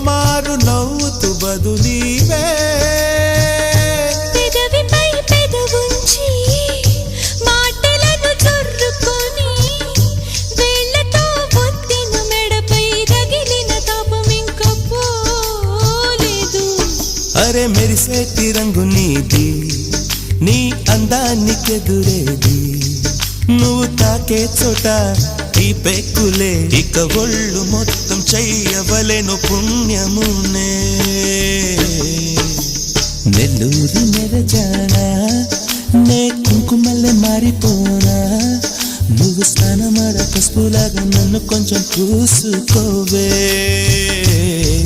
మారు నవ్వుతూ బదులీవే పెదవిపై పెదవుంచి మాటలను చొర్రుకొని వేళ్లతో ఒత్తిన మెడపై రగిలిన తాపం ఇంకా పోలేదు. అరే మెరిసేటి రంగు నీది, నీ అందానికెదురేది, నువ్వు తాకే చోట ఈ పెక్కులే, ఇక ఒళ్ళు మొత్తం చెయ్యవలెను పుణ్యమునే. నెల్లూరి నెరజానా నే కుంకుమల్లె మారిపోనా, నువ్వు స్నానమాడ పసుపులాగా నన్ను కొంచెం పూసుకోవే.